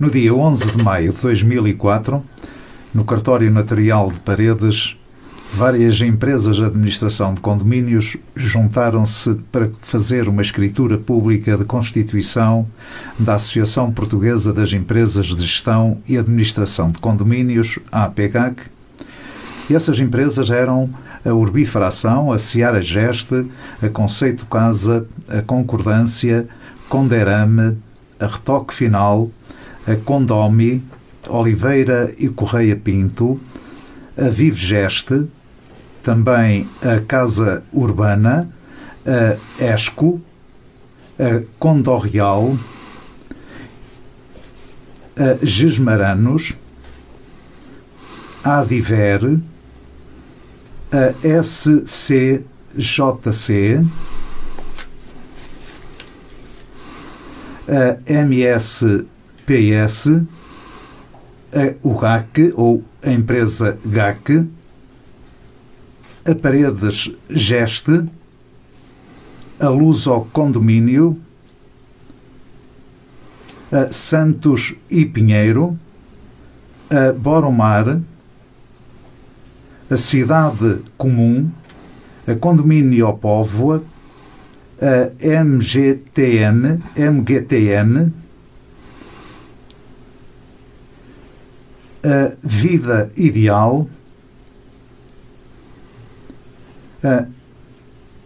No dia 11 de maio de 2004, no cartório notarial de Paredes, várias empresas de administração de condomínios juntaram-se para fazer uma escritura pública de constituição da Associação Portuguesa das Empresas de Gestão e Administração de Condomínios, a APGAC. E essas empresas eram a Urbifração, a Seara Geste, a Conceito Casa, a Concordância, Conderame, a Retoque Final, a Condomi, Oliveira e Correia Pinto, a Vivegeste, também a Casa Urbana, a ESCO, a Condorreal, a Gesmaranos, a Adiver, a SCJC, a MSPS, a UGAC, ou a empresa GAC, a Paredes Geste, a Luso Condomínio, a Santos e Pinheiro, a Boromar, a Cidade Comum, a Condomínio Póvoa, a MGTM, a Vida Ideal,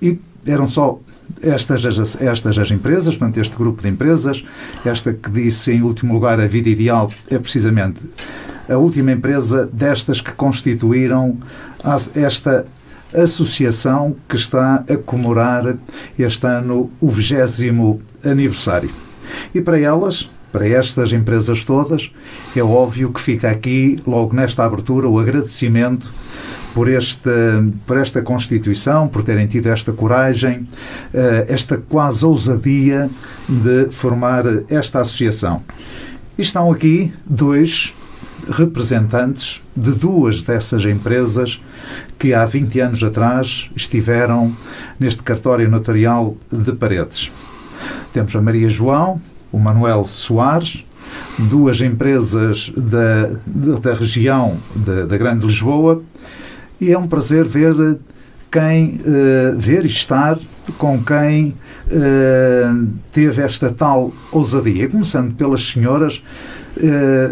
e eram só estas as empresas, portanto, este grupo de empresas. Esta que disse em último lugar, a Vida Ideal, é precisamente a última empresa destas que constituíram esta associação que está a comemorar este ano o 20º aniversário. E para elas, para estas empresas todas, é óbvio que fica aqui, logo nesta abertura, o agradecimento por esta Constituição, por terem tido esta coragem, esta quase ousadia de formar esta associação. E estão aqui dois representantes de duas dessas empresas que há 20 anos atrás estiveram neste cartório notarial de Paredes. Temos a Maria João, o Manuel Soares, duas empresas da região da Grande Lisboa, e é um prazer ver e estar com quem teve esta tal ousadia. Começando pelas senhoras,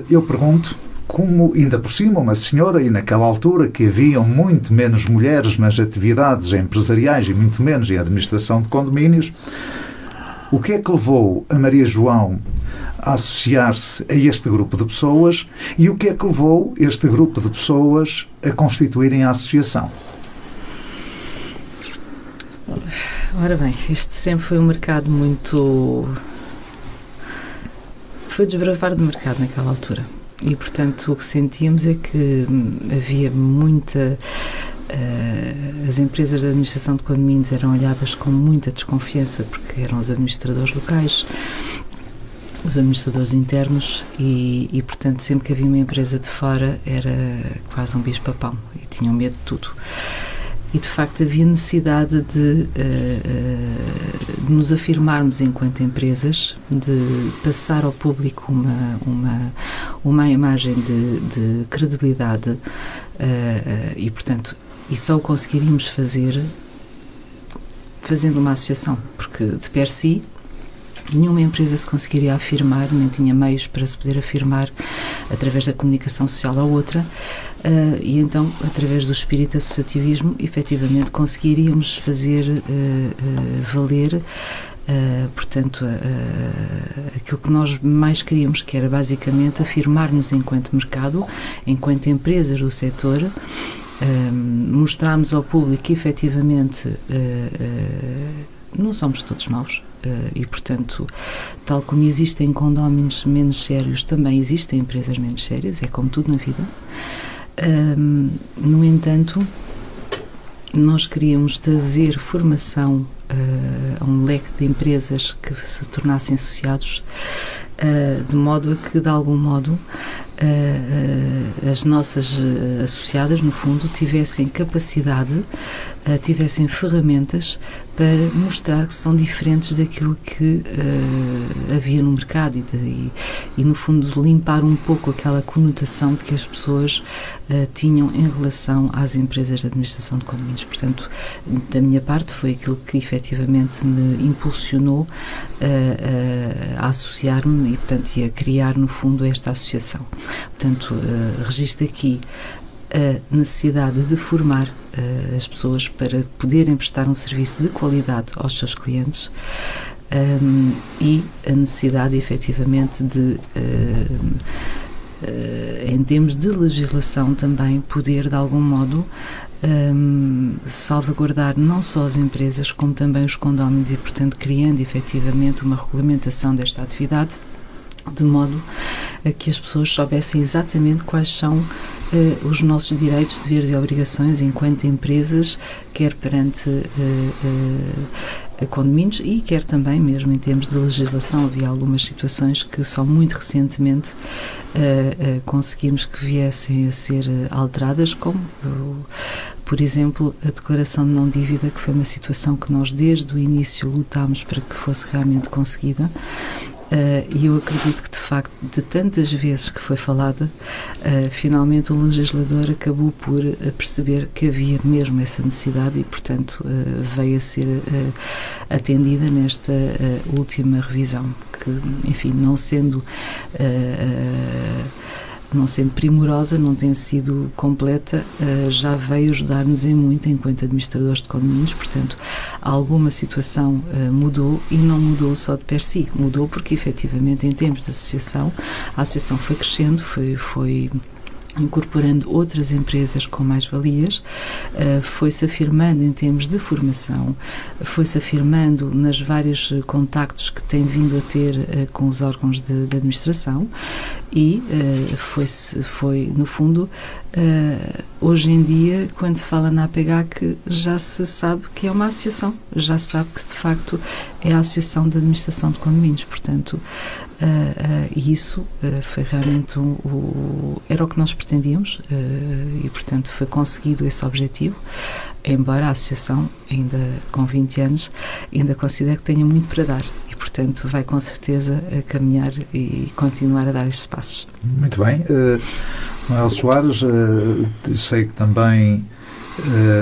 eu pergunto como, ainda por cima, uma senhora, e naquela altura que haviam muito menos mulheres nas atividades empresariais e muito menos em administração de condomínios, o que é que levou a Maria João a associar-se a este grupo de pessoas e o que é que levou este grupo de pessoas a constituírem a associação? Ora bem, este sempre foi um mercado muito... Foi desbravar do mercado naquela altura. E, portanto, o que sentíamos é que havia muita... as empresas de administração de condomínios eram olhadas com muita desconfiança porque eram os administradores locais, os administradores internos e, portanto, sempre que havia uma empresa de fora era quase um bicho-papão e tinham medo de tudo. E, de facto, havia necessidade de nos afirmarmos enquanto empresas, de passar ao público uma imagem de credibilidade e, portanto, e só o conseguiríamos fazer fazendo uma associação, porque de per si nenhuma empresa se conseguiria afirmar, nem tinha meios para se poder afirmar através da comunicação social a outra, e então, através do espírito associativismo, efetivamente conseguiríamos fazer valer, portanto, aquilo que nós mais queríamos, que era basicamente afirmar-nos enquanto mercado, enquanto empresas do setor, mostrarmos ao público que efetivamente não somos todos maus e, portanto, tal como existem condóminos menos sérios, também existem empresas menos sérias, é como tudo na vida. No entanto, nós queríamos trazer formação a um leque de empresas que se tornassem associados, de modo a que, de algum modo, as nossas associadas, no fundo, tivessem capacidade, tivessem ferramentas para mostrar que são diferentes daquilo que havia no mercado e, no fundo, limpar um pouco aquela conotação de que as pessoas tinham em relação às empresas de administração de condomínios. Portanto, da minha parte, foi aquilo que efetivamente me impulsionou a associar-me e, portanto, a criar, no fundo, esta associação. Portanto, registro aqui a necessidade de formar as pessoas para poderem prestar um serviço de qualidade aos seus clientes e a necessidade, efetivamente, de, em termos de legislação também, poder, de algum modo, salvaguardar não só as empresas, como também os condóminos e, portanto, criando, efetivamente, uma regulamentação desta atividade, de modo a que as pessoas soubessem exatamente quais são os nossos direitos, deveres e obrigações enquanto empresas, quer perante condomínios e quer também mesmo em termos de legislação. Havia algumas situações que só muito recentemente conseguimos que viessem a ser alteradas, como, por exemplo, a declaração de não dívida, que foi uma situação que nós desde o início lutámos para que fosse realmente conseguida. E eu acredito que, de facto, de tantas vezes que foi falada, finalmente o legislador acabou por perceber que havia mesmo essa necessidade e, portanto, veio a ser atendida nesta última revisão, que, enfim, não sendo primorosa, não tem sido completa, já veio ajudar-nos em muito enquanto administradores de condomínios. Portanto, alguma situação mudou e não mudou só de per si, mudou porque efetivamente em termos de associação, a associação foi crescendo, foi incorporando outras empresas com mais-valias, foi-se afirmando em termos de formação, foi-se afirmando nos vários contactos que tem vindo a ter com os órgãos de administração e foi, no fundo, hoje em dia, quando se fala na APEGAC, já se sabe que é uma associação, já se sabe que de facto é a Associação de Administração de Condomínios. Portanto, e isso foi realmente era o que nós pretendíamos e, portanto, foi conseguido esse objetivo, embora a associação, ainda com 20 anos, ainda considere que tenha muito para dar e, portanto, vai com certeza a caminhar e continuar a dar estes passos. Muito bem. Manuel Soares, sei que também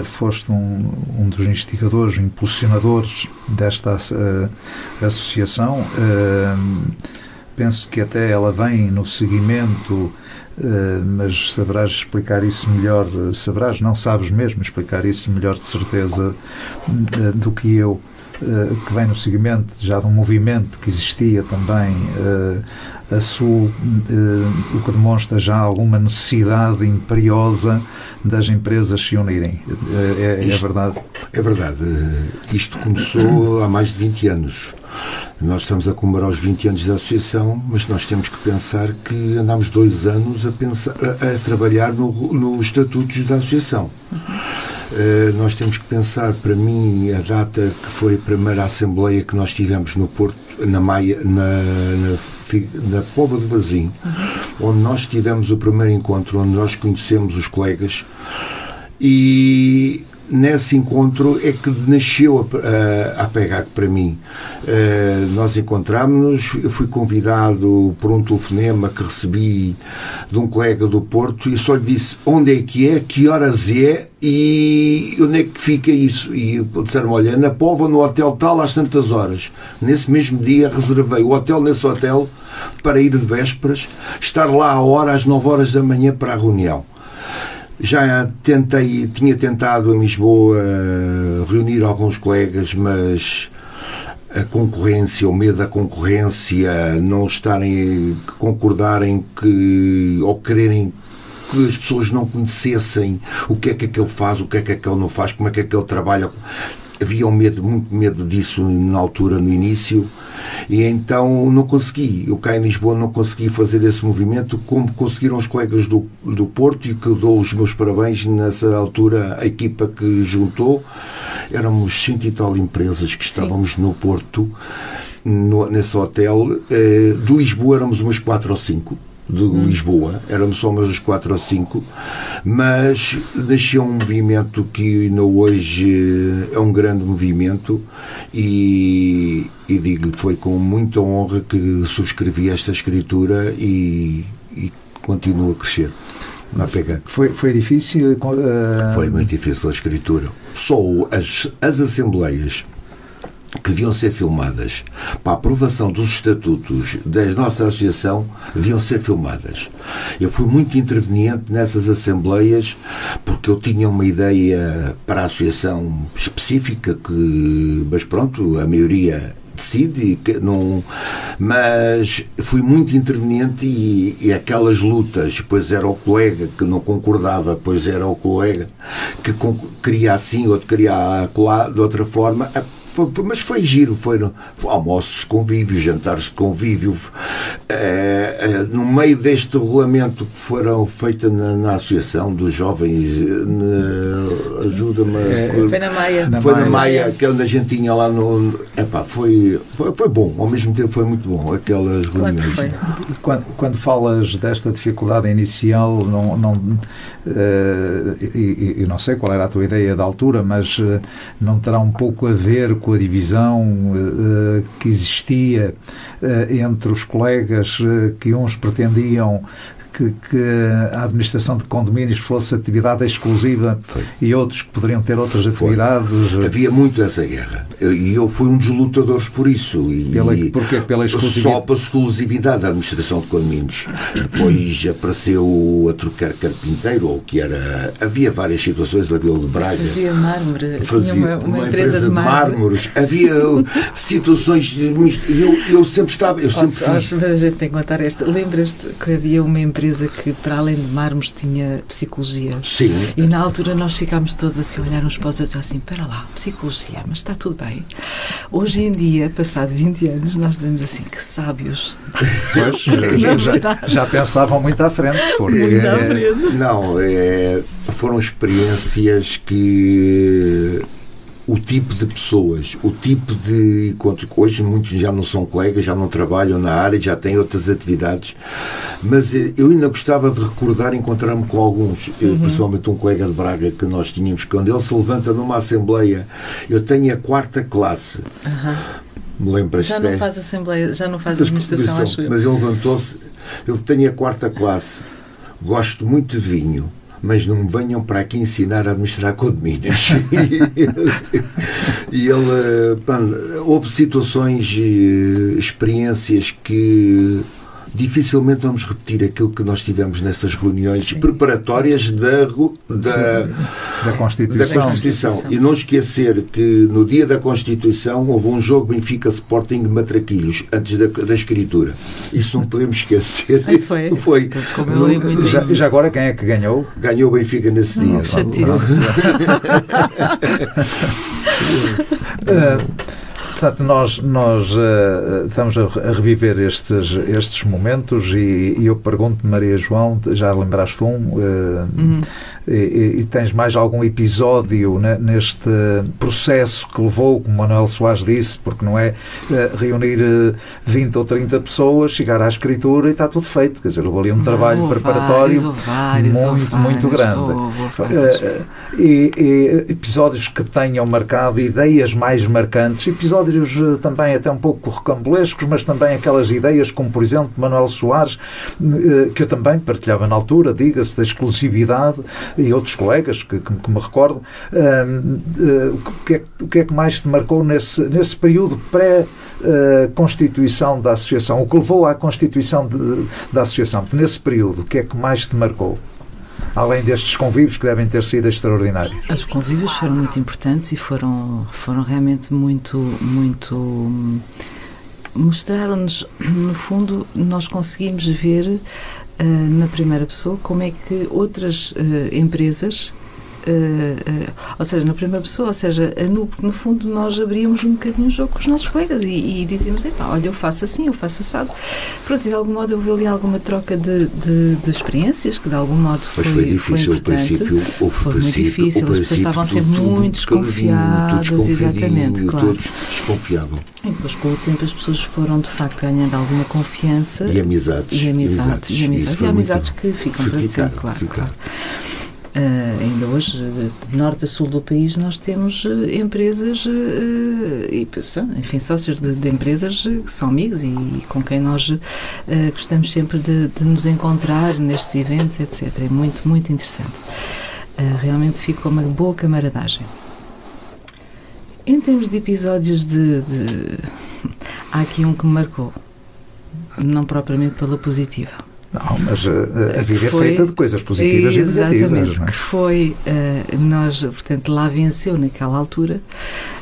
foste um dos instigadores, impulsionadores desta associação. Penso que até ela vem no seguimento, mas saberás explicar isso melhor, não sabes mesmo explicar isso melhor de certeza do que eu, que vem no seguimento já de um movimento que existia também a Sul, o que demonstra já alguma necessidade imperiosa das empresas se unirem. É verdade? É verdade. Isto começou há mais de 20 anos. Nós estamos a comemorar os 20 anos da associação, mas nós temos que pensar que andámos 2 anos a trabalhar nos estatutos da associação. Nós temos que pensar, para mim, a data que foi a primeira assembleia que nós tivemos no Porto, na Maia, na Póvoa de Varzim, onde nós tivemos o primeiro encontro, onde nós conhecemos os colegas, e nesse encontro é que nasceu a APEGAC para mim. Nós encontramos-nos, eu fui convidado por um telefonema que recebi de um colega do Porto e só lhe disse onde é, que horas é e onde é que fica isso. E disseram, olha, na Póvoa, no hotel tal, às tantas horas. Nesse mesmo dia reservei o hotel nesse hotel para ir de vésperas, estar lá à hora, às 9 horas da manhã para a reunião. Já tinha tentado em Lisboa reunir alguns colegas, mas a concorrência, o medo da concorrência, não concordarem ou quererem que as pessoas não conhecessem o que é que aquele faz, o que é que aquele não faz, como é que aquele trabalha. Havia muito medo disso na altura, no início, e então não consegui. Eu cá em Lisboa não consegui fazer esse movimento como conseguiram os colegas do Porto, e que dou os meus parabéns. Nessa altura, a equipa que juntou, éramos 100 e tal empresas que estávamos no Porto, nesse hotel. De Lisboa éramos umas 4 ou 5. de Lisboa, éramos só mais uns 4 ou 5, mas nasceu um movimento que ainda hoje é um grande movimento e digo-lhe, foi com muita honra que subscrevi esta escritura e continua a crescer. Foi difícil? Foi muito difícil a escritura. Só as assembleias que deviam ser filmadas para a aprovação dos estatutos da nossa associação deviam ser filmadas. Eu fui muito interveniente nessas assembleias porque eu tinha uma ideia para a associação específica mas pronto, a maioria decide, mas fui muito interveniente e aquelas lutas, pois era o colega que não concordava, pois era o colega que queria assim, outro queria de outra forma. Mas foi giro, foram almoços de convívio, jantares de convívio, no meio deste regulamento que foram feitos na Associação dos Jovens, ajuda-me. Foi na Maia. Foi na Maia, que é onde a gente tinha lá no. Foi bom, ao mesmo tempo foi muito bom, aquelas reuniões. Quando falas desta dificuldade inicial, e não sei qual era a tua ideia da altura, mas não terá um pouco a ver com a divisão que existia entre os colegas, que uns pretendiam que a administração de condomínios fosse atividade exclusiva e outros que poderiam ter outras atividades. Havia muito essa guerra. E eu fui um dos lutadores por isso. Porquê? Pela exclusividade? Só pela exclusividade da administração de condomínios. Depois apareceu a trocar carpinteiro, ou que era... Havia várias situações na Vila de Braga. Fazia mármore. Fazia uma empresa de mármores. Havia situações... Eu sempre estava... Eu sempre fiz. A gente tem que contar esta. Lembras-te que havia uma empresa que, para além de mármores, tinha psicologia? Sim. E na altura nós ficámos todos assim a olhar uns para os outros assim, para lá, psicologia, mas está tudo bem. Hoje em dia, passado 20 anos, nós dizemos assim, que sábios. Pois, já pensavam muito à frente. Porque... Muito à frente. Não, foram experiências que... O tipo de pessoas, o tipo de encontro, hoje muitos já não são colegas, já não trabalham na área, já têm outras atividades, mas eu ainda gostava de recordar, encontrar-me com alguns, principalmente um colega de Braga que nós tínhamos, quando ele se levanta numa assembleia, eu tenho a 4ª classe. Me lembro, já não faz assembleia, já não faz administração, acho eu. Mas ele levantou-se, eu tenho a 4ª classe, gosto muito de vinho, mas não me venham para aqui ensinar a administrar condomínios. E ele, houve situações, experiências que dificilmente vamos repetir aquilo que nós tivemos nessas reuniões preparatórias da Constituição. E não esquecer que no dia da Constituição houve um jogo Benfica Sporting de Matraquilhos, antes da escritura. Isso não podemos esquecer. Foi. Já agora quem é que ganhou? Ganhou o Benfica nesse dia. Portanto, nós estamos a reviver estes momentos e eu pergunto, Maria João, já lembraste e tens mais algum episódio neste processo que levou, como Manuel Soares disse, porque não é reunir 20 ou 30 pessoas, chegar à escritura e está tudo feito, quer dizer, houve ali um trabalho preparatório muito grande. E episódios que tenham marcado, ideias mais marcantes, episódios também até um pouco rocambolescos, mas também aquelas ideias como, por exemplo, Manuel Soares, que eu também partilhava na altura, diga-se, da exclusividade, e outros colegas que me recordo. O que é que mais te marcou nesse período pré-constituição da associação, o que levou à constituição da associação? Nesse período, o que é que mais te marcou? Além destes convívios que devem ter sido extraordinários. Os convívios foram muito importantes e foram realmente muito mostraram-nos, no fundo, nós conseguimos ver na primeira pessoa como é que outras empresas ou seja, na primeira pessoa, ou seja, no fundo nós abríamos um bocadinho o jogo com os nossos colegas e dizíamos, olha, eu faço assim, eu faço assado. Pronto, e de algum modo houve ali alguma troca de experiências que de algum modo foi difícil, importante. Foi muito difícil, as pessoas estavam sempre muito desconfiadas, exatamente, claro. Todos desconfiavam. E depois, com o tempo, as pessoas foram de facto ganhando alguma confiança e amizades. E amizades que ficam para sempre, claro. Ainda hoje, de norte a sul do país, nós temos empresas enfim, sócios de empresas que são amigos e com quem nós gostamos sempre de nos encontrar nestes eventos, etc. É muito, muito interessante. Realmente ficou uma boa camaradagem. Em termos de episódios há aqui um que me marcou, não propriamente pela positiva. Não, mas a vida é feita de coisas positivas e negativas. Exatamente, que foi, portanto, lá venceu naquela altura,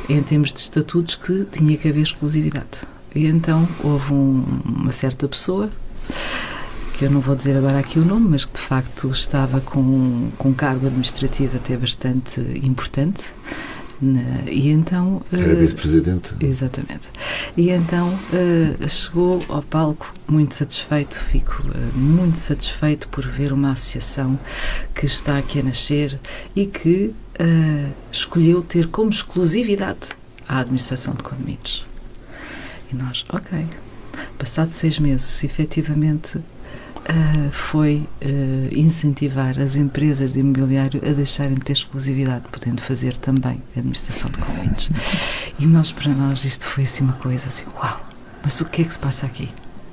em termos de estatutos, que tinha que haver exclusividade. E então houve uma certa pessoa, que eu não vou dizer agora aqui o nome, mas que de facto estava com um cargo administrativo até bastante importante, e então era vice-presidente. Exatamente. E então chegou ao palco muito satisfeito. Fico muito satisfeito por ver uma associação que está aqui a nascer e que escolheu ter como exclusividade a administração de condomínios. E nós, ok, passado 6 meses, efetivamente foi incentivar as empresas de imobiliário a deixarem de ter exclusividade, podendo fazer também a administração de condomínios. E para nós isto foi assim uma coisa assim, uau, mas o que é que se passa aqui?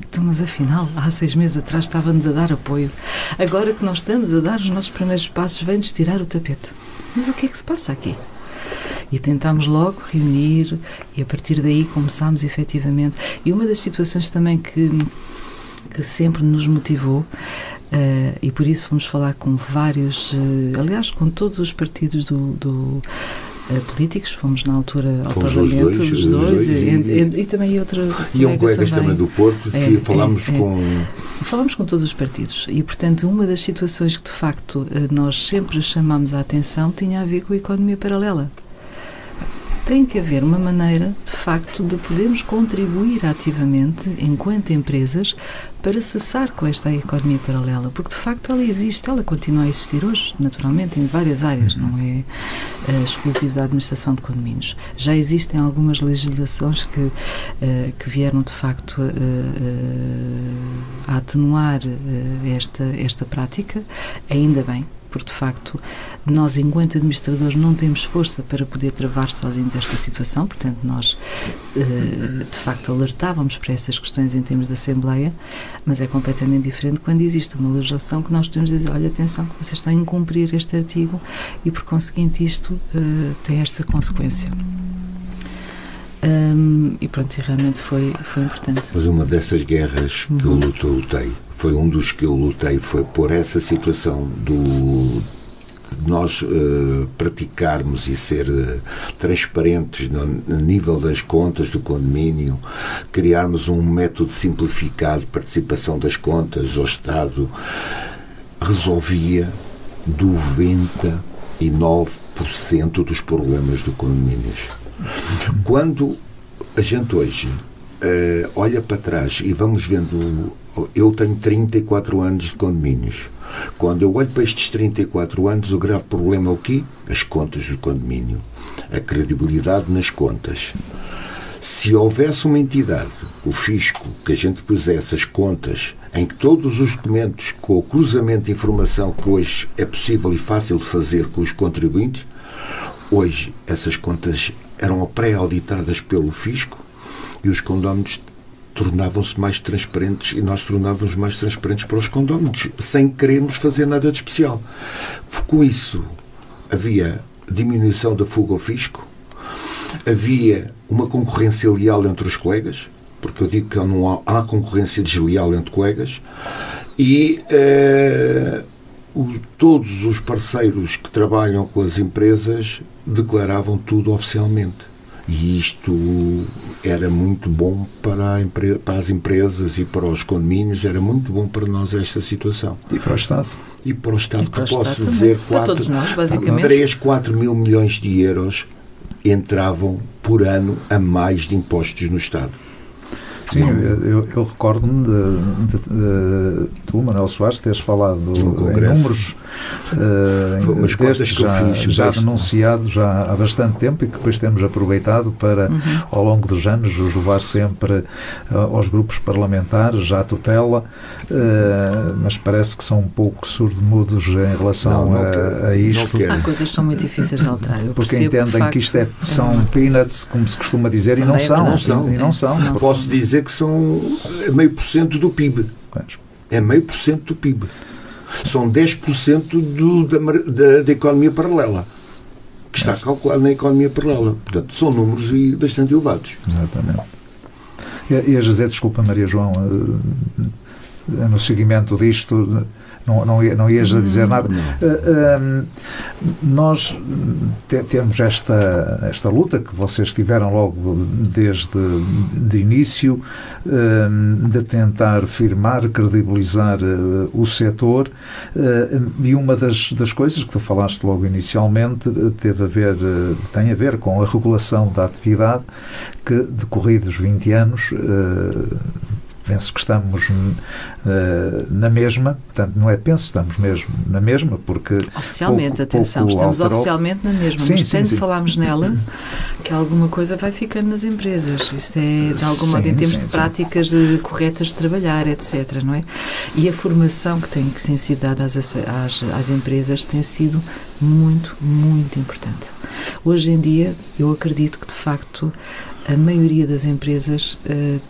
Então, mas afinal, há 6 meses atrás estava-nos a dar apoio, agora que nós estamos a dar os nossos primeiros passos, vem-nos tirar o tapete. Mas o que é que se passa aqui? E tentámos logo reunir e a partir daí começámos efetivamente. E uma das situações também que sempre nos motivou, e por isso fomos falar com vários, aliás, com todos os partidos políticos, fomos na altura ao Parlamento, os dois e também outra e um colegas também do Porto, falámos com todos os partidos e, portanto, uma das situações que de facto nós sempre chamámos a atenção tinha a ver com a economia paralela. Tem que haver uma maneira, de facto, de podermos contribuir ativamente, enquanto empresas, para cessar com esta economia paralela, porque, de facto, ela existe, ela continua a existir hoje, naturalmente, em várias áreas, não é exclusivo da administração de condomínios. Já existem algumas legislações que vieram, de facto, a atenuar esta prática, ainda bem. Porque, de facto, nós, enquanto administradores, não temos força para poder travar sozinhos esta situação, portanto, nós, de facto, alertávamos para essas questões em termos de Assembleia, mas é completamente diferente quando existe uma legislação que nós podemos dizer, olha, atenção, vocês estão a incumprir este artigo e, por conseguinte, isto tem esta consequência. E pronto, e realmente foi importante. Mas uma dessas guerras que eu lutei, foi um dos que eu lutei, foi por essa situação de nós praticarmos e ser transparentes no nível das contas do condomínio, criarmos um método simplificado de participação das contas. O Estado resolvia 99% dos problemas do condomínios. Quando a gente hoje olha para trás e vamos vendo, eu tenho 34 anos de condomínios. Quando eu olho para estes 34 anos, o grave problema é o quê? As contas do condomínio. A credibilidade nas contas. Se houvesse uma entidade, o fisco, que a gente pusesse as contas em que todos os documentos, com o cruzamento de informação que hoje é possível e fácil de fazer com os contribuintes, hoje essas contas eram pré-auditadas pelo fisco e os condóminos tornavam-se mais transparentes e nós tornávamos mais transparentes para os condóminos, sem querermos fazer nada de especial. Com isso, havia diminuição da fuga ao fisco, havia uma concorrência leal entre os colegas, porque eu digo que não há concorrência desleal entre colegas, e todos os parceiros que trabalham com as empresas declaravam tudo oficialmente. E isto era muito bom para as empresas e para os condomínios, era muito bom para nós esta situação. E para o Estado. E para o Estado, para o que posso Estado dizer, para todos nós, basicamente. 3, 4 mil milhões de euros entravam por ano a mais de impostos no Estado. Sim, eu recordo-me de tu, Manuel Soares, teres falado em números destes já denunciados já há bastante tempo e que depois temos aproveitado para, ao longo dos anos, os levar sempre aos grupos parlamentares, já à tutela, mas parece que são um pouco surdo-mudos em relação a isto. Há coisas que são muito difíceis de alterar. Porque entendem que isto são peanuts, como se costuma dizer, e não são. Posso dizer que são 0,5% do PIB. É 0,5% do PIB. São 10% da economia paralela, que está calculado na economia paralela. Portanto, são números bastante elevados. Exatamente. Ias dizer, desculpa, Maria João, no seguimento disto, não ias a dizer nada. Nós temos esta luta que vocês tiveram logo desde de início, de tentar firmar, credibilizar o setor, e uma das coisas que tu falaste logo inicialmente tem a ver com a regulação da atividade, que decorridos 20 anos penso que estamos na mesma, portanto, não é penso, estamos mesmo na mesma, porque... Oficialmente, atenção, estamos oficialmente na mesma, mas tanto falámos nela, que alguma coisa vai ficando nas empresas. Isto é, de algum modo, em termos de práticas corretas de trabalhar, etc., não é? E a formação que tem sido dada às empresas tem sido muito, muito importante. Hoje em dia, eu acredito que, de facto, a maioria das empresas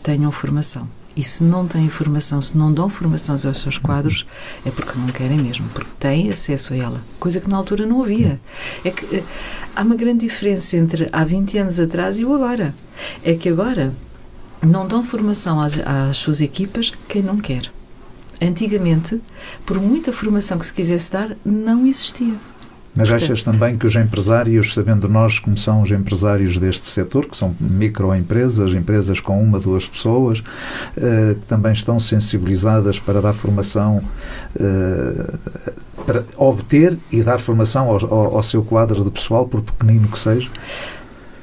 tenham formação. E se não têm formação, se não dão formação aos seus quadros, é porque não querem mesmo, porque têm acesso a ela. Coisa que na altura não havia. É que há uma grande diferença entre há 20 anos atrás e o agora. É que agora não dão formação às suas equipas quem não quer. Antigamente, por muita formação que se quisesse dar, não existia. Mas achas também que os empresários, sabendo nós como são os empresários deste setor, que são microempresas, empresas com 1, 2 pessoas, que também estão sensibilizadas para dar formação, para obter e dar formação ao seu quadro de pessoal, por pequenino que seja?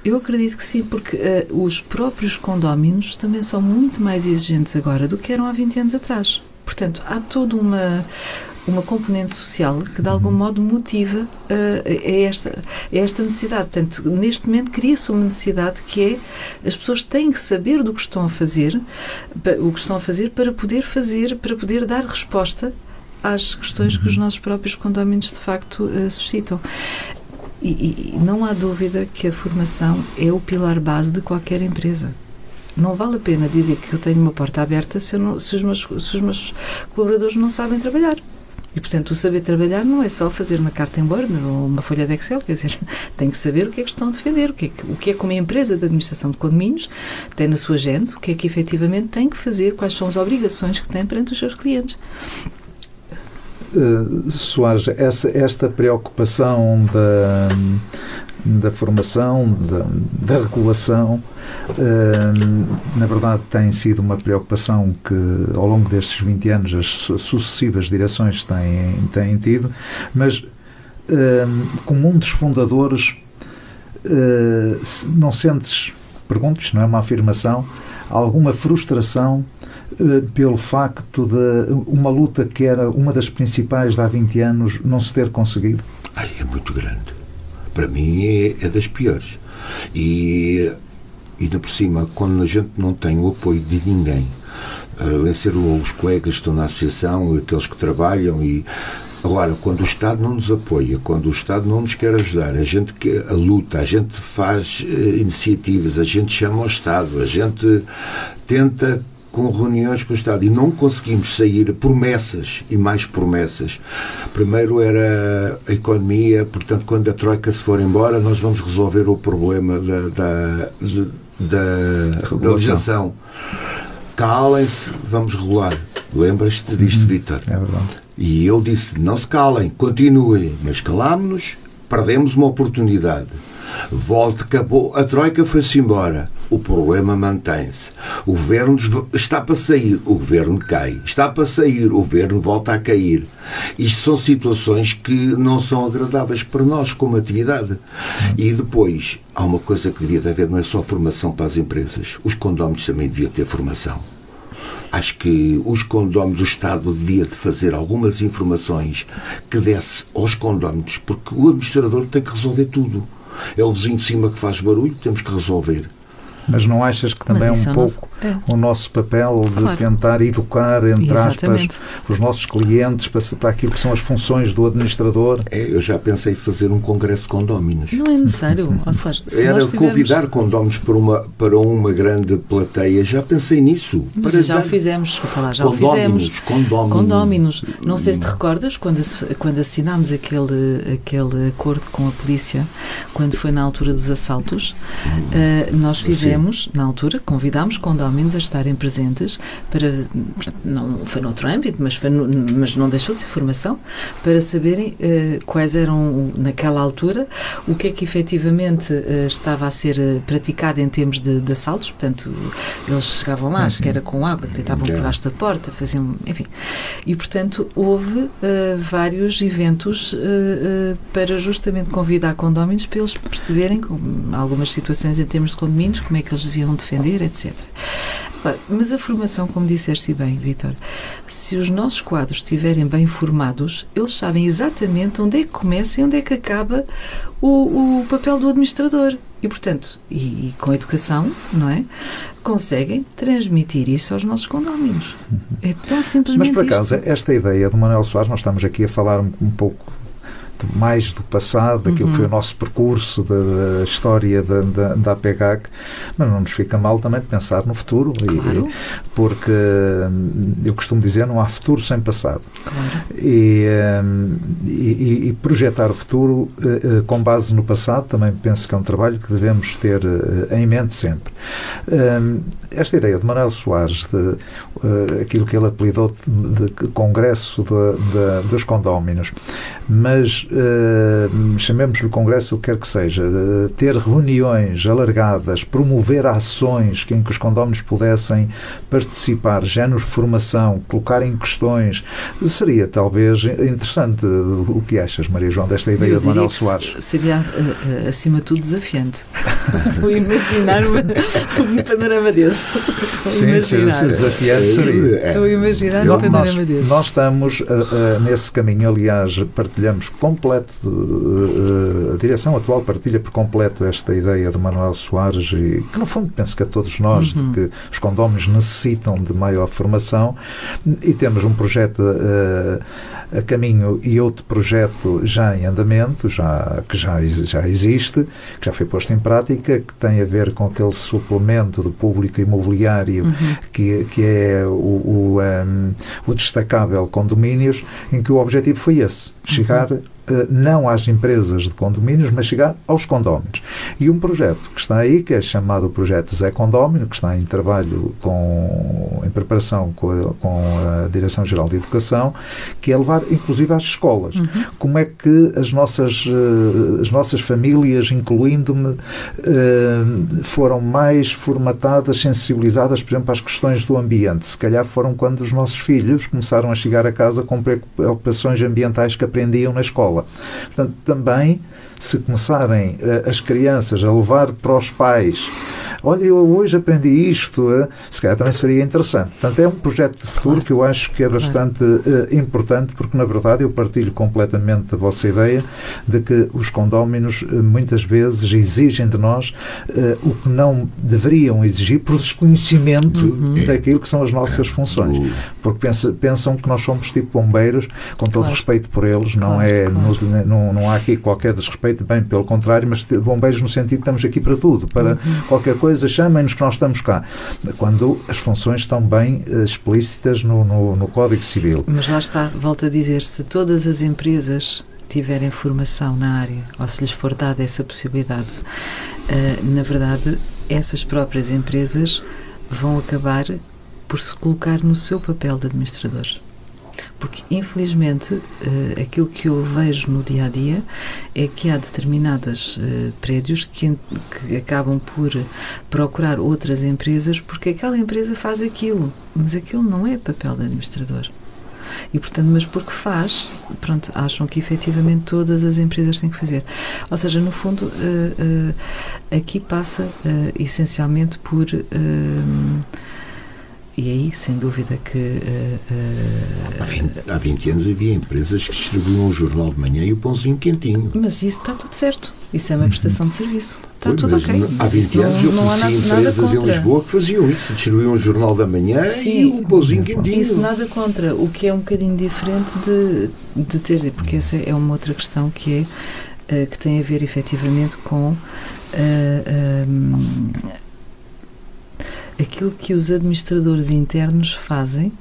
Eu acredito que sim, porque os próprios condóminos também são muito mais exigentes agora do que eram há 20 anos atrás. Portanto, há toda uma componente social que de algum modo motiva esta necessidade. Portanto, neste momento cria-se uma necessidade que é as pessoas têm que saber do que estão a fazer, para poder dar resposta às questões que os nossos próprios condóminos de facto suscitam. E não há dúvida que a formação é o pilar base de qualquer empresa. Não vale a pena dizer que eu tenho uma porta aberta se os meus colaboradores não sabem trabalhar. E, portanto, o saber trabalhar não é só fazer uma carta em Word ou uma folha de Excel, quer dizer, tem que saber o que é que estão a defender, o que é que uma empresa de administração de condomínios tem na sua gente, o que é que efetivamente tem que fazer, quais são as obrigações que tem perante os seus clientes. Soares, esta preocupação da formação, da regulação, na verdade tem sido uma preocupação que ao longo destes 20 anos as sucessivas direções têm tido, mas como um dos fundadores, não sentes, pergunto, não é uma afirmação, alguma frustração pelo facto de uma luta que era uma das principais de há 20 anos não se ter conseguido? É muito grande. Para mim é das piores. E ainda por cima, quando a gente não tem o apoio de ninguém, ser os colegas que estão na associação, aqueles que trabalham, e agora, quando o Estado não nos apoia, quando o Estado não nos quer ajudar, a gente luta, a gente faz iniciativas, a gente chama ao Estado, a gente tenta com reuniões com o Estado e não conseguimos sair, promessas e mais promessas. Primeiro era a economia, portanto, quando a Troika se for embora, nós vamos resolver o problema da legislação. Calem-se, vamos regular. Lembras-te disto, Vítor? É verdade. E eu disse, não se calem, continuem, mas calámos-nos, perdemos uma oportunidade. volta, acabou, a Troika foi-se embora, o problema mantém-se. O governo está para sair, o governo cai. Está para sair, o governo volta a cair. Isto são situações que não são agradáveis para nós como atividade. E depois, há uma coisa que devia haver, não é só formação para as empresas. Os condóminos também deviam ter formação. Acho que os condóminos, o Estado devia de fazer algumas informações que desse aos condóminos, porque o administrador tem que resolver tudo. É o vizinho de cima que faz barulho, temos que resolver. Mas não achas que também é um pouco o nosso papel de tentar educar, entre aspas, os nossos clientes para aquilo que são as funções do administrador? Eu já pensei em fazer um congresso de condóminos. Não é necessário. Era convidar condóminos para uma grande plateia. Já pensei nisso. Mas já o fizemos. Condóminos. Não sei se te recordas, quando assinámos aquele acordo com a polícia, quando foi na altura dos assaltos, nós fizemos, na altura, convidámos condóminos a estarem presentes não foi noutro âmbito, mas não deixou de ser formação, para saberem quais eram, naquela altura, o que é que efetivamente estava a ser praticado em termos de assaltos. Portanto, eles chegavam lá, acho que era com água, deitavam por baixo da porta, faziam, enfim. E, portanto, houve vários eventos para justamente convidar condóminos para eles perceberem algumas situações em termos de condomínios, como é que eles deviam defender, etc. Mas a formação, como disseste bem, Vítor, se os nossos quadros estiverem bem formados, eles sabem exatamente onde é que começa e onde é que acaba o papel do administrador. E, portanto, e com a educação, não é? Conseguem transmitir isso aos nossos condóminos. É tão simplesmente. Mas, por acaso, esta ideia do Manuel Soares, nós estamos aqui a falar um pouco mais do passado, daquilo que foi o nosso percurso, da história da APGAC, mas não nos fica mal também de pensar no futuro, claro. Porque eu costumo dizer, não há futuro sem passado. Claro. E projetar o futuro com base no passado também penso que é um trabalho que devemos ter em mente sempre. Esta ideia de Manuel Soares, aquilo que ele apelidou de Congresso dos Condóminos, mas chamemos-lhe Congresso o que quer que seja, ter reuniões alargadas, promover ações em que os condóminos pudessem participar, género de formação, colocarem questões, seria talvez interessante. O que achas, Maria João, desta ideia de Manuel Soares? Seria, acima de tudo, desafiante. Estou a imaginar um panorama desse. Sim, desafiante seria. Estou a imaginar um panorama desse. Nós estamos nesse caminho, aliás, partilhamos a direção atual partilha por completo esta ideia de Manuel Soares, e que no fundo penso que a todos nós, de que os condóminos necessitam de maior formação, e temos um projeto a caminho e outro projeto já em andamento, que já existe, que já foi posto em prática, que tem a ver com aquele suplemento do público imobiliário que é o destacável condomínios, em que o objetivo foi esse, chegar não às empresas de condomínios, mas chegar aos condóminos. E um projeto que está aí, que é chamado o Projeto Zé Condómino, que está em trabalho em preparação com a Direção-Geral de Educação, que é levar inclusive às escolas. Como é que as nossas famílias, incluindo-me, foram mais formatadas, sensibilizadas, por exemplo, às questões do ambiente. Se calhar foram quando os nossos filhos começaram a chegar a casa com preocupações ambientais que aprendiam na escola. Portanto, também, se começarem as crianças a levar para os pais, olha, eu hoje aprendi isto, se calhar também seria interessante. Portanto, é um projeto de futuro que eu acho que é bastante importante, porque, na verdade, eu partilho completamente a vossa ideia de que os condóminos muitas vezes exigem de nós o que não deveriam exigir por desconhecimento daquilo que são as nossas funções. Porque pensam que nós somos tipo bombeiros, com todo respeito por eles, não há aqui qualquer desrespeito, bem pelo contrário, mas bombeiros no sentido que estamos aqui para tudo, para qualquer coisa, chamem-nos que nós estamos cá. Quando as funções estão bem explícitas no Código Civil. Mas lá está, volto a dizer, se todas as empresas tiverem formação na área, ou se lhes for dada essa possibilidade, na verdade, essas próprias empresas vão acabar por se colocar no seu papel de administrador. porque infelizmente aquilo que eu vejo no dia-a-dia é que há determinados prédios que acabam por procurar outras empresas porque aquela empresa faz aquilo, mas aquilo não é papel do administrador. E, portanto, mas porque faz, pronto, acham que efetivamente todas as empresas têm que fazer. Ou seja, no fundo, aqui passa essencialmente por... e aí, sem dúvida que... Há 20 anos havia empresas que distribuíam o jornal de manhã e o pãozinho quentinho. Mas isso está tudo certo. Isso é uma prestação de serviço. Está tudo ok. Há 20 anos eu conheci empresas em Lisboa que faziam isso, distribuíam o jornal da manhã e o pãozinho quentinho. Isso nada contra. O que é um bocadinho diferente de ter... Porque essa é uma outra questão que tem a ver efetivamente com... aquilo que os administradores internos fazem,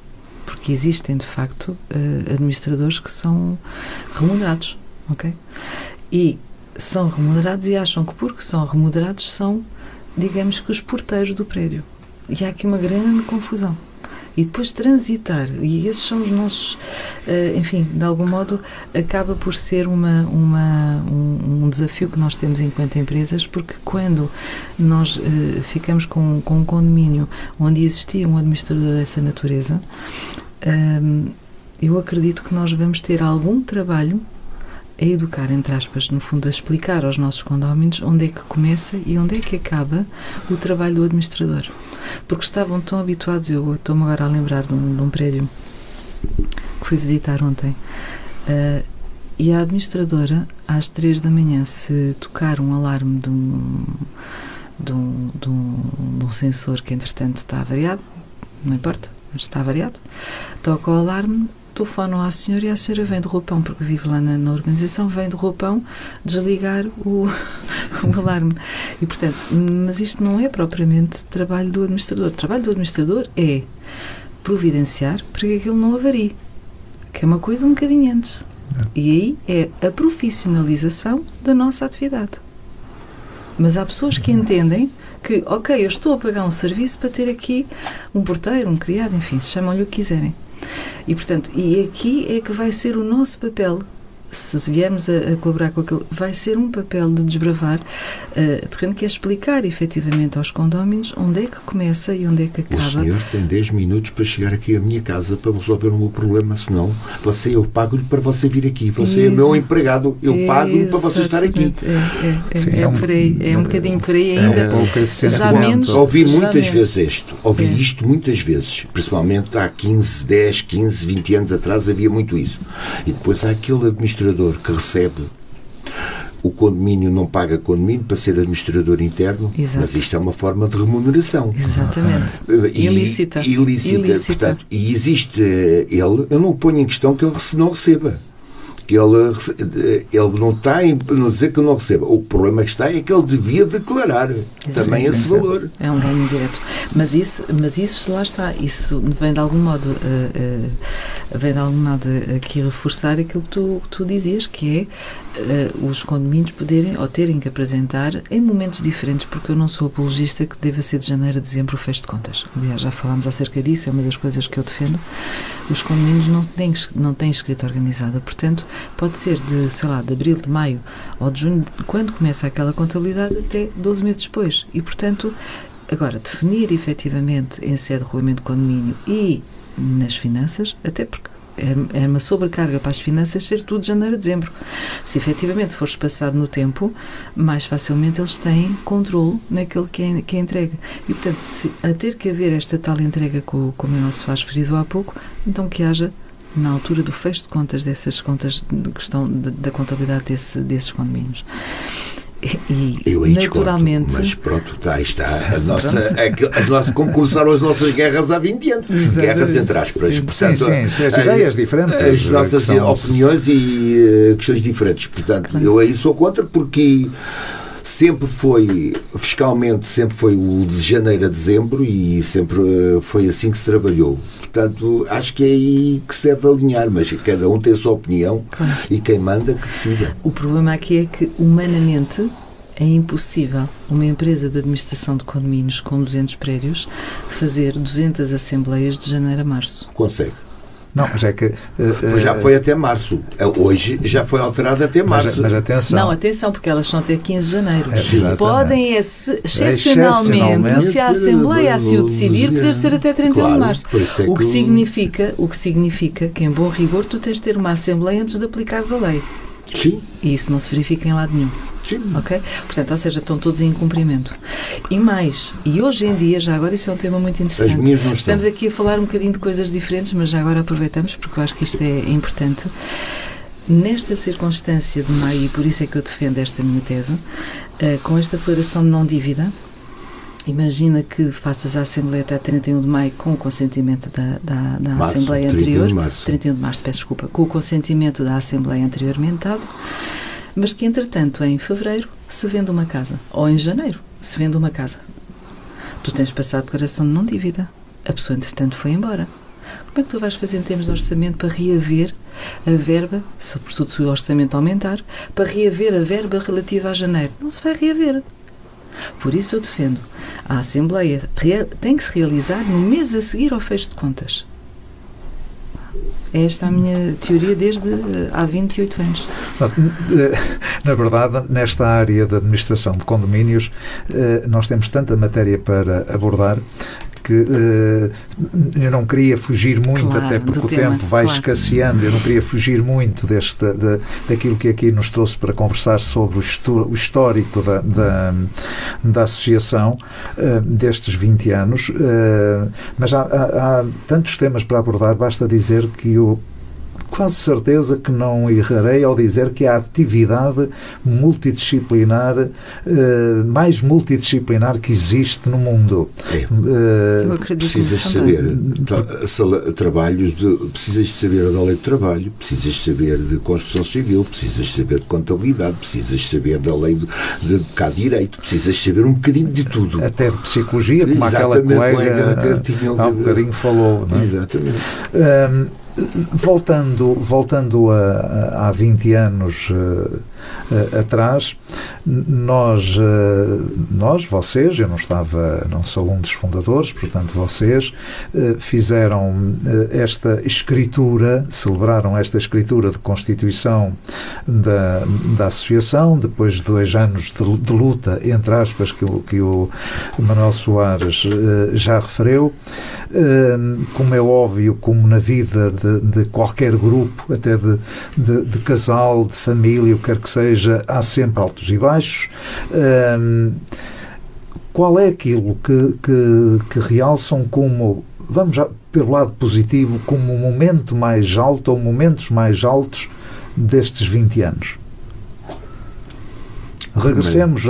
porque existem de facto administradores que são remunerados, ok? E são remunerados e acham que porque são remunerados são, digamos que, os porteiros do prédio. E há aqui uma grande confusão. E depois transitar, e esses são os nossos, enfim, de algum modo acaba por ser um desafio que nós temos enquanto empresas, porque quando nós ficamos com um condomínio onde existia um administrador dessa natureza, eu acredito que nós vamos ter algum trabalho a educar, entre aspas, no fundo, a explicar aos nossos condóminos onde é que começa e onde é que acaba o trabalho do administrador. Porque estavam tão habituados, eu estou-me agora a lembrar de um prédio que fui visitar ontem, e a administradora, às 3 da manhã, se tocar um alarme de um sensor que, entretanto, está avariado, não importa, mas está avariado, toca o alarme, telefonam à senhora e a senhora vem de roupão, porque vive lá na organização, vem de roupão desligar o alarme. E, portanto, mas isto não é propriamente trabalho do administrador. O trabalho do administrador é providenciar para que aquilo não avarie, que é uma coisa um bocadinho antes. E aí é a profissionalização da nossa atividade. Mas há pessoas que entendem que, ok, eu estou a pagar um serviço para ter aqui um porteiro, um criado, enfim, chamam-lhe o que quiserem. E, portanto, e aqui é que vai ser o nosso papel, se viemos a colaborar com aquilo, vai ser um papel de desbravar terreno, que é explicar efetivamente aos condóminos onde é que começa e onde é que acaba. O senhor tem 10 minutos para chegar aqui à minha casa para resolver o meu problema, senão eu pago-lhe para você vir aqui, você é meu empregado, eu pago-lhe para você estar aqui. É por aí, é um bocadinho por aí ainda. Já menos. Ouvi muitas vezes isto muitas vezes, principalmente há 10, 15, 20 anos atrás havia muito isso. E depois há aquele administrador que recebe o condomínio, não paga condomínio para ser administrador interno. Exato. Mas isto é uma forma de remuneração. Exatamente. Ilícita. Portanto, e existe eu não ponho em questão que ele não receba. Que ele não está a não dizer que não receba. O problema que está é que ele devia declarar também esse valor. É um ganho direto. Mas isso lá está. Isso vem de algum modo aqui reforçar aquilo que tu dizias, que é os condomínios poderem ou terem que apresentar em momentos diferentes, porque eu não sou apologista que deva ser de janeiro a dezembro o fecho de contas. Aliás, já falámos acerca disso, é uma das coisas que eu defendo. Os condomínios não têm escrita organizada, portanto, pode ser de abril, de maio ou de junho, quando começa aquela contabilidade, até 12 meses depois. E, portanto, agora, definir efetivamente em sede de regulamento de condomínio e nas finanças, até porque é uma sobrecarga para as finanças ser tudo de janeiro a dezembro. Se efetivamente for espaçado no tempo, mais facilmente eles têm controle naquilo que é entregue. E, portanto, a ter que haver esta tal entrega, como o nosso Soares frisou há pouco, então que haja, na altura do fecho de contas dessas contas de questão da contabilidade desses condomínios. E eu naturalmente. Discordo, mas pronto, aí está. Como começaram as nossas guerras há 20 anos. Exatamente. Guerras entre aspas. Portanto, sim, as ideias diferentes. As nossas opiniões e questões diferentes. Portanto, eu aí sou contra, porque fiscalmente sempre foi o de janeiro a dezembro e sempre foi assim que se trabalhou. Portanto, acho que é aí que se deve alinhar, mas cada um tem a sua opinião, claro. E quem manda que decida. O problema aqui é que, humanamente, é impossível uma empresa de administração de condomínios com 200 prédios fazer 200 assembleias de janeiro a março. Consegue. Não, mas é que... já foi até março. Hoje já foi alterado até março. Mas atenção. Não, atenção, porque elas são até 15 de janeiro. Podem, excepcionalmente, se a Assembleia assim o decidir, poder ser até 31 de março. O que significa que, em bom rigor, tu tens de ter uma Assembleia antes de aplicares a lei. Sim. E isso não se verifica em lado nenhum. Sim. Ok? Portanto, ou seja, estão todos em incumprimento. E mais, e hoje em dia, já agora, isso é um tema muito interessante. Estamos aqui a falar um bocadinho de coisas diferentes, mas já agora aproveitamos, porque eu acho que isto é importante. Nesta circunstância de maio, e por isso é que eu defendo esta minha tese, com esta declaração de não dívida, imagina que faças a Assembleia até 31 de maio com o consentimento da Assembleia anterior, 31 de março, peço desculpa, com o consentimento da Assembleia anteriormente dado, mas que, entretanto, em fevereiro se vende uma casa, ou em janeiro se vende uma casa. Tu tens passado a declaração de não dívida. A pessoa, entretanto, foi embora. Como é que tu vais fazer em termos de orçamento para reaver a verba, sobretudo se o orçamento aumentar, para reaver a verba relativa a janeiro? Não se vai reaver. Por isso eu defendo. A Assembleia tem que se realizar no mês a seguir ao fecho de contas. Esta é a minha teoria desde há 28 anos. Na verdade, nesta área da administração de condomínios, nós temos tanta matéria para abordar que eu não queria fugir muito, claro, até porque o tempo vai escasseando, eu não queria fugir muito daquilo que aqui nos trouxe para conversar sobre o histórico da associação destes 20 anos, mas há tantos temas para abordar, basta dizer que eu quase certeza que não errarei ao dizer que a atividade multidisciplinar, mais multidisciplinar que existe no mundo. Precisas saber trabalhos, precisas saber da lei de trabalho, precisas saber de construção civil, precisas saber de contabilidade, precisas saber da lei de cá de direito, precisas saber um bocadinho de tudo. Até de psicologia, como aquela colega há um bocadinho falou. Não é? Exatamente. Voltando há 20 anos atrás, vocês, eu não sou um dos fundadores, portanto vocês fizeram esta escritura, celebraram esta escritura de constituição da associação, depois de 2 anos de luta, entre aspas, que o Manuel Soares já referiu. Como é óbvio, como na vida de qualquer grupo, até de casal, de família, o que quer que seja, há sempre altos e baixos. Qual é aquilo que realçam como, vamos já pelo lado positivo, como o momento mais alto ou momentos mais altos destes 20 anos? Regressemos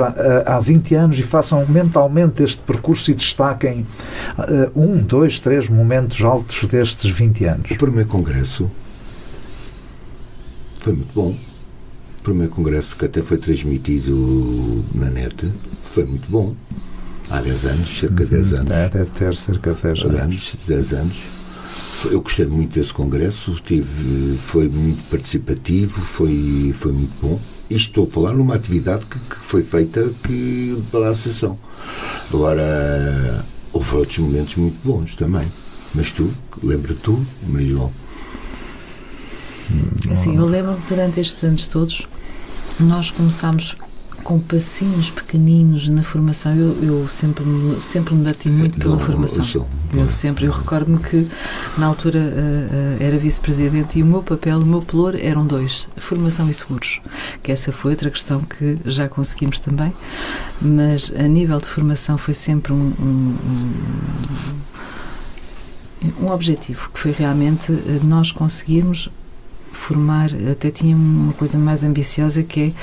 há 20 anos e façam mentalmente este percurso e destaquem 1, 2, 3 momentos altos destes 20 anos. O primeiro congresso foi muito bom. O primeiro congresso, que até foi transmitido na net, foi muito bom. Há 10 anos, cerca de 10 anos. Deve ter cerca de 10 anos. Eu gostei muito desse congresso, foi muito participativo, foi muito bom. E estou a falar numa atividade que foi feita pela associação. Agora, houve outros momentos muito bons também. Mas lembra-te, Maria João? Sim, eu lembro que durante estes anos todos nós começámos com passinhos pequeninos na formação. Eu sempre me bati muito pela formação. Eu recordo-me que na altura era vice-presidente e o meu pelour eram 2, formação e seguros, que essa foi outra questão que já conseguimos também, mas a nível de formação foi sempre um objetivo, que foi realmente nós conseguirmos formar. Até tinha uma coisa mais ambiciosa, que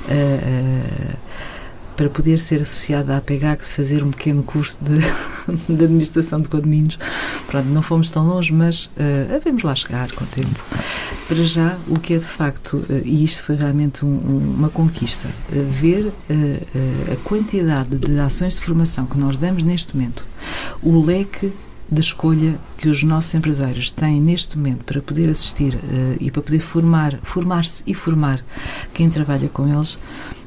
é para poder ser associada à APEGAC, de fazer um pequeno curso de administração de condomínios. Pronto, não fomos tão longe, mas havemos lá chegar com o tempo. Para já, o que é de facto, e isto foi realmente uma conquista, ver a quantidade de ações de formação que nós damos neste momento, o leque de escolha que os nossos empresários têm neste momento para poder assistir e para poder formar-se e formar quem trabalha com eles,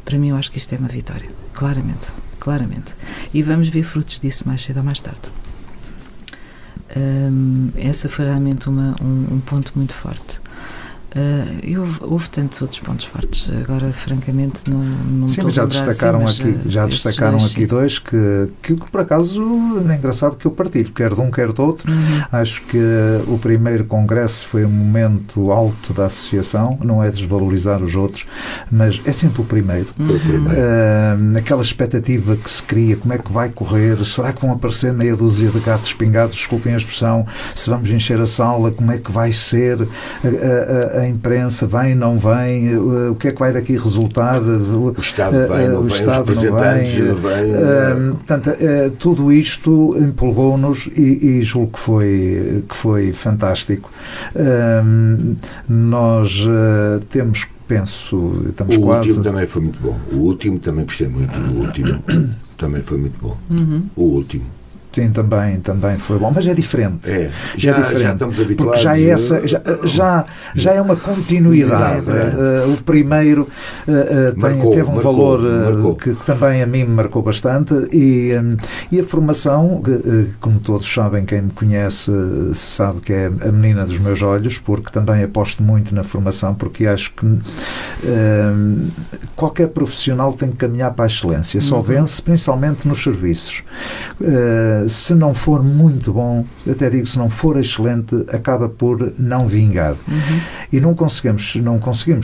para mim eu acho que isto é uma vitória, claramente. E vamos ver frutos disso mais cedo ou mais tarde. Essa foi realmente um ponto muito forte. Houve tantos outros pontos fortes. Agora, francamente, não Sim, estou mas a lembrar, já destacaram aqui dois que por acaso é engraçado que eu partilho, quer de um, quer do outro. Acho que o primeiro congresso foi um momento alto da associação, não é desvalorizar os outros, mas é sempre o primeiro. Aquela expectativa que se cria, como é que vai correr, será que vão aparecer meia dúzia de gatos pingados, desculpem a expressão, se vamos encher a sala, como é que vai ser, a imprensa vem, não vem, o que é que vai daqui resultar, o Estado vem, não vem, os representantes não vêm. Portanto, tudo isto empolgou-nos e julgo que foi fantástico. Nós temos, penso, estamos quase... O último também foi muito bom. O último também gostei muito. O último também foi muito bom. O último. Sim, também foi bom, mas é diferente. Já estamos habituados. Porque já é uma continuidade. O primeiro teve um valor que também a mim me marcou bastante e a formação, como todos sabem, quem me conhece sabe que é a menina dos meus olhos, porque também aposto muito na formação, porque acho que qualquer profissional tem que caminhar para a excelência. Só vence, principalmente nos serviços. Se não for muito bom, eu até digo, se não for excelente, acaba por não vingar. E não conseguimos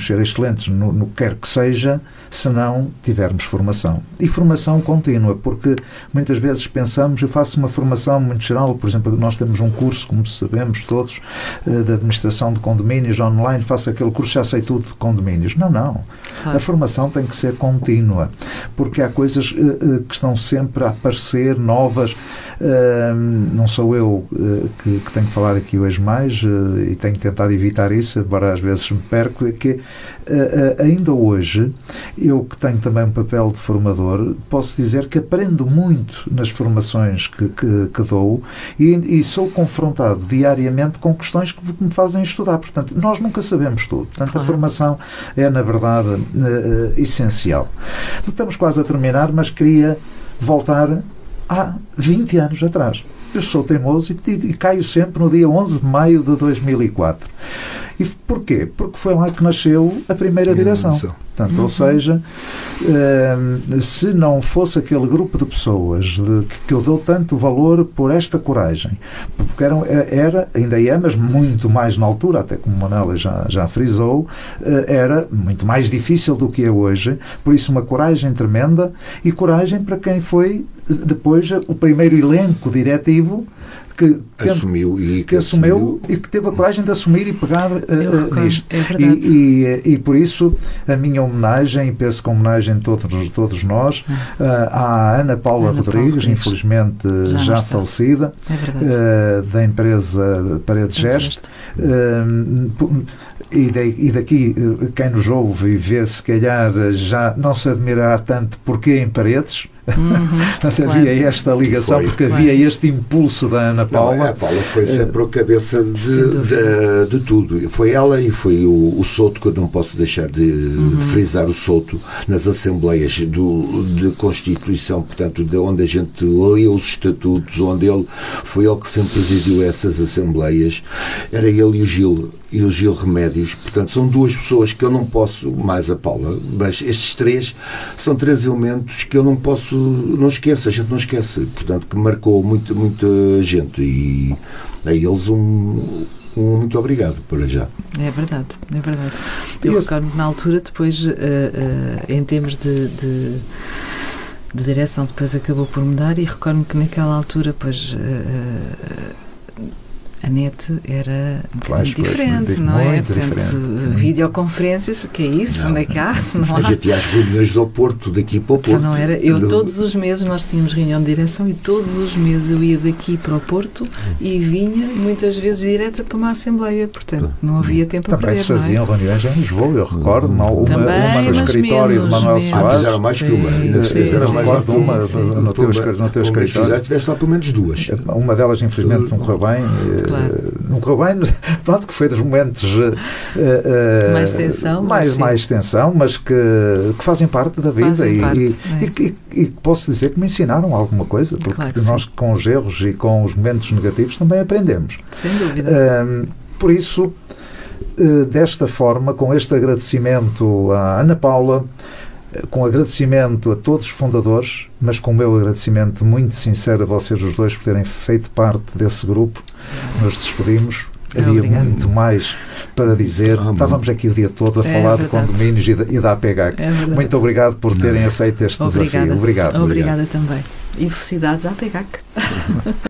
ser excelentes no que quer que seja se não tivermos formação. E formação contínua, porque muitas vezes pensamos, eu faço uma formação muito geral, por exemplo, nós temos um curso, como sabemos todos, de administração de condomínios online, faço aquele curso, já sei tudo de condomínios. Não. Claro. A formação tem que ser contínua, porque há coisas que estão sempre a aparecer, novas. Não sou eu que tenho que falar aqui hoje mais e tenho tentado evitar isso, embora às vezes me perco, é que ainda hoje, eu que tenho também um papel de formador, posso dizer que aprendo muito nas formações que dou e sou confrontado diariamente com questões que me fazem estudar. Portanto, nós nunca sabemos tudo. Portanto, a formação é, na verdade, essencial. Estamos quase a terminar, mas queria voltar há 20 anos atrás. Eu sou teimoso e caio sempre no dia 11 de maio de 2004. E porquê? Porque foi lá que nasceu a primeira direção. Portanto, ou seja, se não fosse aquele grupo de pessoas que eu dou tanto valor por esta coragem, porque ainda é, mas muito mais na altura, até como Manuela já frisou, era muito mais difícil do que é hoje, por isso uma coragem tremenda e coragem para quem foi depois o primeiro elenco diretivo que assumiu e que teve a coragem de assumir e pegar nisto. E por isso a minha homenagem, e penso que a homenagem de todos nós, à Ana Paula Rodrigues, infelizmente já falecida, da empresa Paredes Gesto. E daqui, quem nos ouve e vê, se calhar já não se admirará tanto porque em Paredes. Havia esta ligação, porque havia este impulso da Ana Paula. A Paula foi sempre a cabeça de tudo. Foi ela e foi o Souto, que eu não posso deixar de frisar o Souto, nas assembleias de Constituição, portanto, de onde a gente leu os estatutos, onde foi ele que sempre presidiu essas assembleias. Era ele e o Gil Remédios. Portanto, são duas pessoas que eu não posso, mais a Paula, mas estes três são três elementos que eu não posso, não esqueço, a gente não esquece. Portanto, que marcou muita gente, e a eles muito obrigado para já. É verdade. Eu recordo que na altura, depois, em termos de direção, depois acabou por mudar, e recordo que naquela altura, pois... a net era diferente, não é? Portanto, videoconferências, o que é isso? Onde é que há? Não há. A gente ia às reuniões ao Porto, daqui para o Porto. Então, não era. Todos os meses nós tínhamos reunião de direção e todos os meses eu ia daqui para o Porto e vinha muitas vezes direta para uma assembleia. Portanto, não havia tempo para perder. Também se faziam reuniões em Lisboa, eu recordo, uma no escritório de Manuel Soares. Fizeram mais que uma. Fizeram mais uma no teu escritório. Se tivesse lá pelo menos duas. Uma delas, infelizmente, não correu bem. não correu bem, pronto, que foi dos momentos mais tensão, mais tensão, mas que fazem parte da vida e posso dizer que me ensinaram alguma coisa, porque claro nós com os erros e com os momentos negativos também aprendemos. Sem dúvida. Por isso, desta forma, com este agradecimento à Ana Paula, com agradecimento a todos os fundadores, mas com o meu agradecimento muito sincero a vocês os dois por terem feito parte desse grupo, nos despedimos. Havia muito mais para dizer. Estávamos aqui o dia todo a falar de condomínios e da APH. Muito obrigado por terem aceito este desafio. Obrigado. Obrigada também. E felicidades à APH.